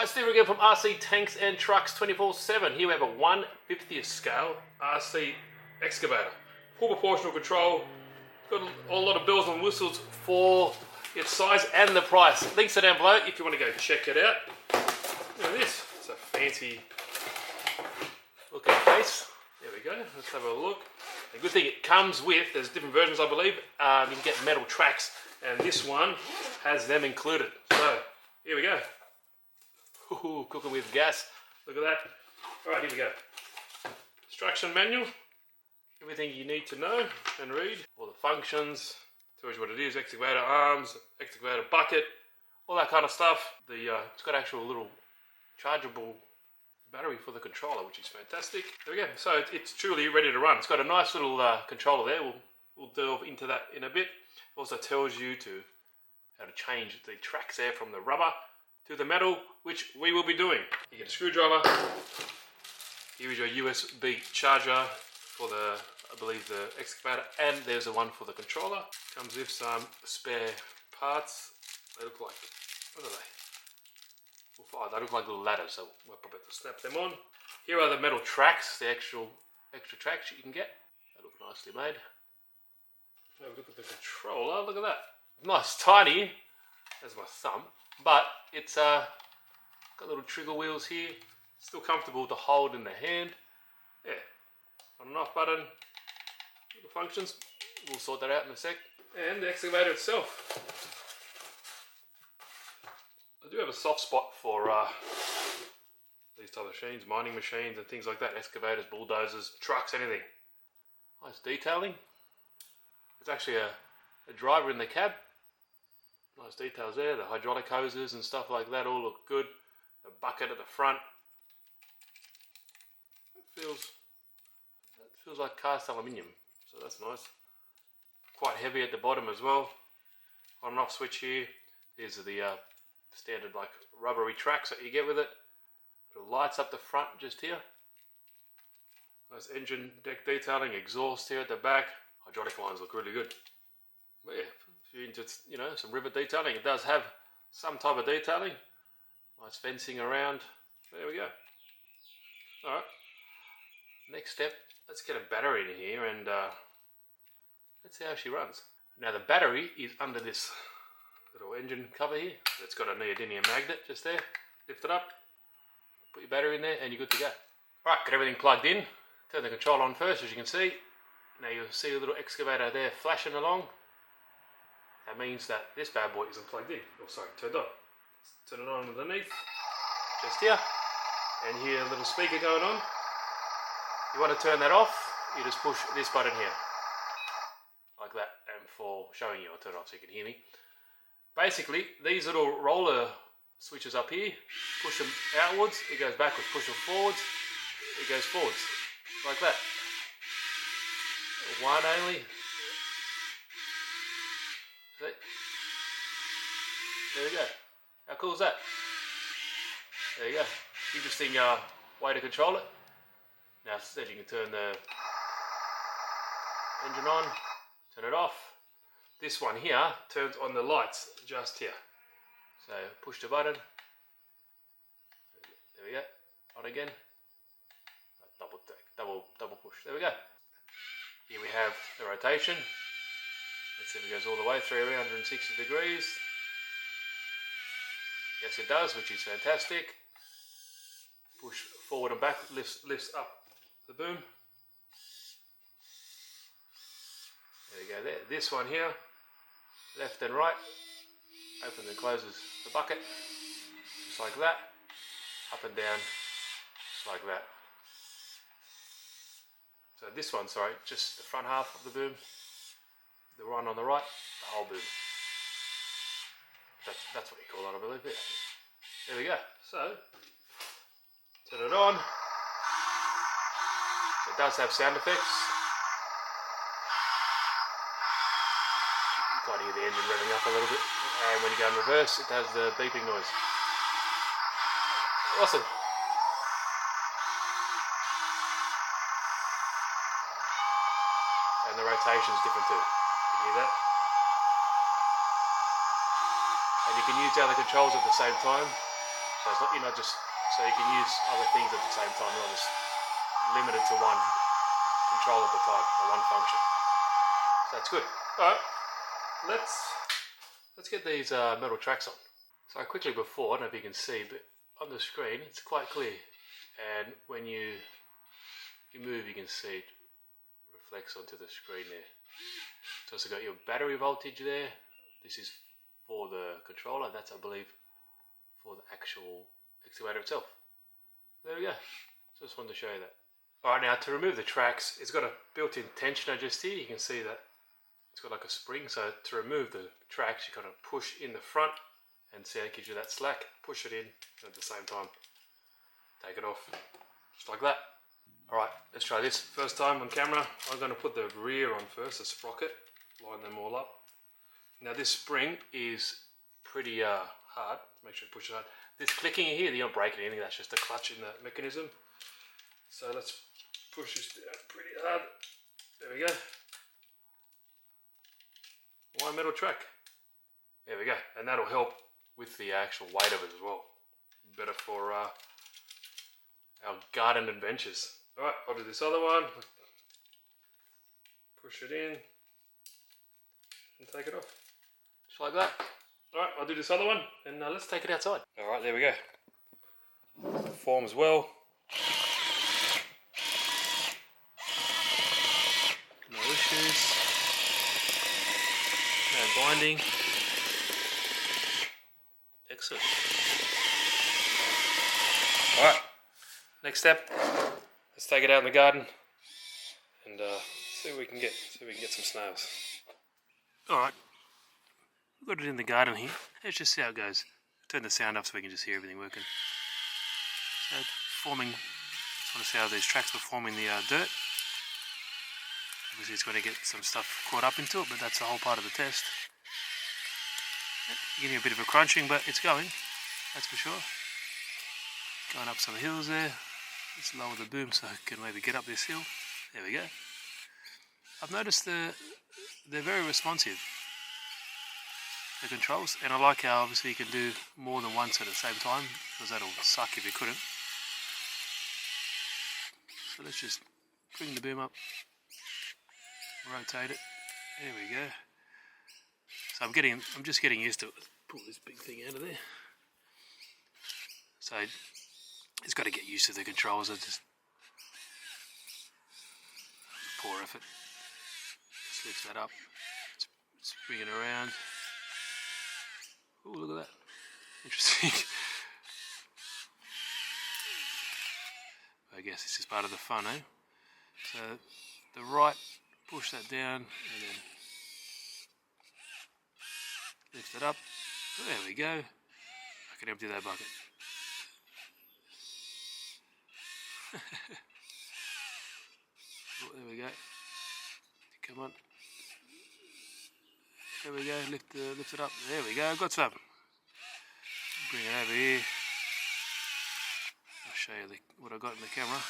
Hi, Steve again from RC Tanks and Trucks 24/7. Here we have a 1/50th scale RC excavator. Full proportional control. Got a lot of bells and whistles for its size and the price. Links are down below if you want to go check it out. Look at this. It's a fancy looking case. There we go. Let's have a look. The good thing it comes with, there's different versions I believe. You can get metal tracks and this one has them included. So here we go. Ooh, cooking with gas. Look at that. Alright, here we go. Instruction manual. Everything you need to know and read. All the functions. Tells you what it is. Excavator arms, excavator bucket, all that kind of stuff. It's got actual little chargeable battery for the controller, which is fantastic. There we go. So it's truly ready to run. It's got a nice little controller there. We'll delve into that in a bit. It also tells you how to change the tracks there from the rubber to the metal, which we will be doing. You get a screwdriver. Here is your USB charger for I believe the excavator, and there's the one for the controller. Comes with some spare parts. They look like, what are they? Well, they look like little ladders, so we'll probably have to snap them on. Here are the metal tracks, the actual extra tracks you can get. They look nicely made. Have a look at the controller. Look at that. Nice, tiny. There's my thumb. But it's got little trigger wheels here. Still comfortable to hold in the hand. Yeah, on and off button. Little functions. We'll sort that out in a sec. And the excavator itself. I do have a soft spot for these type of machines, mining machines and things like that. Excavators, bulldozers, trucks, anything. Nice detailing. There's actually a driver in the cab. Nice details there, the hydraulic hoses and stuff like that all look good. The bucket at the front. It feels like cast aluminium, so that's nice. Quite heavy at the bottom as well. On and off switch here. These are the standard like rubbery tracks that you get with it. The lights up the front just here. Nice engine deck detailing, exhaust here at the back. Hydraulic lines look really good. But yeah, if you're into some rivet detailing, it does have some type of detailing. Nice fencing around. There we go. Alright. Next step, let's get a battery in here and let's see how she runs. Now the battery is under this little engine cover here. It's got a neodymium magnet just there. Lift it up, put your battery in there and you're good to go. Alright, got everything plugged in. Turn the control on first, as you can see. Now you'll see a little excavator there flashing along. That means that this bad boy isn't plugged in. Oh, sorry, turned on. Let's turn it on underneath, just here. And here, a little speaker going on. You want to turn that off, you just push this button here. Like that. And for showing you, I'll turn it off so you can hear me. Basically, these little roller switches up here, push them outwards, it goes backwards. Push them forwards, it goes forwards. Like that. One only. See? There we go. How cool is that? There you go. Interesting way to control it. Now instead you can turn the engine on, turn it off. This one here turns on the lights just here. So push the button. There we go. On again. Double push. There we go. Here we have the rotation. Let's see if it goes all the way, 360 degrees. Yes it does, which is fantastic. Push forward and back, lifts up the boom. There we go there. This one here, left and right, opens and closes the bucket, just like that. Up and down, just like that. So this one, sorry, just the front half of the boom. The one on the right, the whole boom. That's what you call it, I believe. Yeah. There we go. So, turn it on. It does have sound effects. You can't hear the engine revving up a little bit. And when you go in reverse, it has the beeping noise. Awesome. And the rotation is different too. You hear that? And you can use the other controls at the same time. So it's not, you're not just, so you can use other things at the same time, not just limited to one control at the time or one function. So that's good. All right, let's get these metal tracks on. So quickly before, I don't know if you can see, but on the screen it's quite clear, and when you move, you can see it reflects onto the screen there. It's also got your battery voltage there. This is for the controller. That's, I believe, for the actual excavator itself. There we go. So just wanted to show you that. Alright, now to remove the tracks, it's got a built-in tensioner just here. You can see that it's got like a spring. So to remove the tracks, you kind of push in the front and see how it gives you that slack. Push it in and at the same time take it off. Just like that. Alright, let's try this. First time on camera, I'm going to put the rear on first, the sprocket. Line them all up. Now this spring is pretty hard. Make sure you push it hard. This clicking in here, you're not breaking anything, that's just a clutch in the mechanism. So let's push this down pretty hard. There we go. One metal track. There we go. And that'll help with the actual weight of it as well. Better for our garden adventures. Alright, I'll do this other one. Push it in. And take it off. Just like that. Alright, I'll do this other one and let's take it outside. Alright, there we go. Forms well. No issues. No binding. Excellent. Alright, next step. Let's take it out in the garden and see what we can get. See if we can get some snails. Alright, we've got it in the garden here. Let's just see how it goes. Turn the sound up so we can just hear everything working. So forming, just want to see how these tracks were forming the dirt. Obviously it's going to get some stuff caught up into it, but that's the whole part of the test. Getting a bit of a crunching, but it's going, that's for sure. Going up some hills there. Let's lower the boom so I can maybe get up this hill. There we go. I've noticed they're very responsive, the controls, and I like how obviously you can do more than once at the same time, because that'll suck if you couldn't. So let's just bring the boom up, rotate it. There we go. So I'm just getting used to it. Pull this big thing out of there. So it's got to get used to the controls. I just poor effort. Just lift that up. Let's bring it around. Oh, look at that. Interesting. I guess this is part of the fun, eh? So the right, push that down and then lift it up. There we go. I can empty that bucket. Oh, there we go. Come on. There we go. Lift it up. There we go. I've got some. Bring it over here. I'll show you what I got in the camera.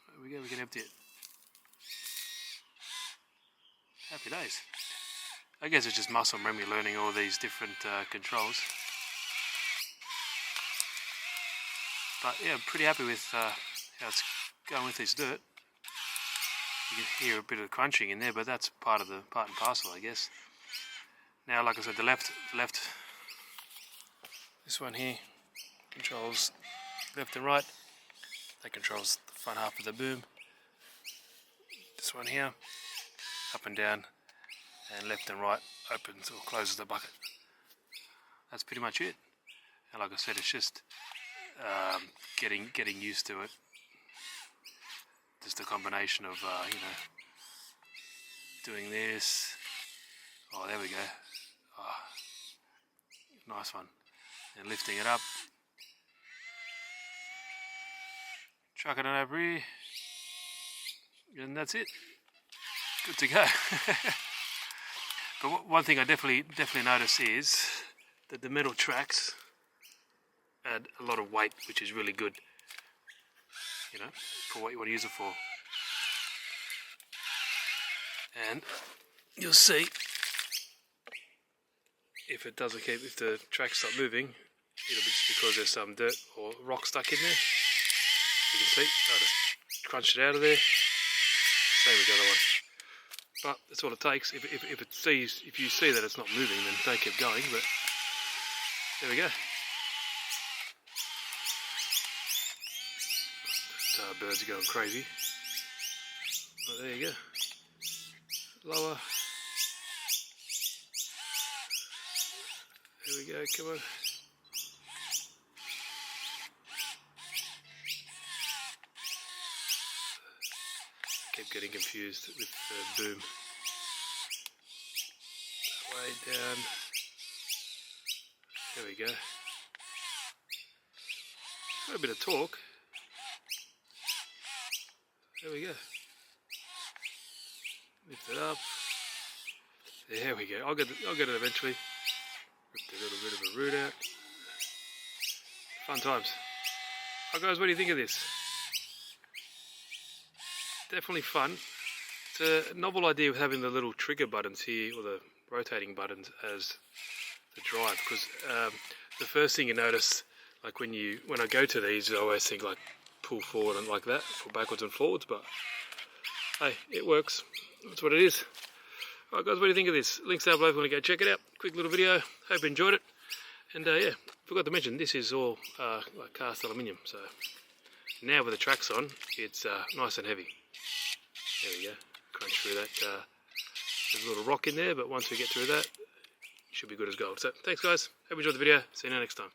There we go. We can empty it. Happy days. I guess it's just muscle memory learning all these different controls. But yeah, I'm pretty happy with how it's going with this dirt. You can hear a bit of crunching in there, but that's part and parcel, I guess. Now, like I said, the left, this one here controls left and right. That controls the front half of the boom. This one here, up and down, and left and right opens or closes the bucket. That's pretty much it. And like I said, it's just getting used to it. Just a combination of doing this. Oh, there we go. Oh, nice one. And lifting it up, chucking it over here, and that's it. Good to go. But one thing I definitely notice is that the metal tracks add a lot of weight, which is really good, for what you want to use it for. And you'll see if it doesn't keep, if the tracks stop moving, it'll be just because there's some dirt or rock stuck in there. You can see, I just crunched it out of there. Same with the other one. But that's all it takes. If you see that it's not moving, then don't keep going. But there we go. Birds are going crazy. But there you go. Lower. There we go, come on. Keep getting confused with the boom. Way down. There we go. Got a bit of torque. There we go. Lift it up. There we go. I'll get it eventually. Ripped a little bit of a root out. Fun times. Alright guys, what do you think of this? Definitely fun. It's a novel idea of having the little trigger buttons here, or the rotating buttons as the drive, because the first thing you notice, like when I go to these, I always think like pull forward and like that, for backwards and forwards, but hey, it works. That's what it is. Alright guys, what do you think of this? Links down below if you want to go check it out. Quick little video. Hope you enjoyed it. And yeah, forgot to mention, this is all like cast aluminium, so now with the tracks on, it's nice and heavy. There we go. Crunch through that. There's a little rock in there, but once we get through that, it should be good as gold. So thanks guys. Hope you enjoyed the video. See you next time.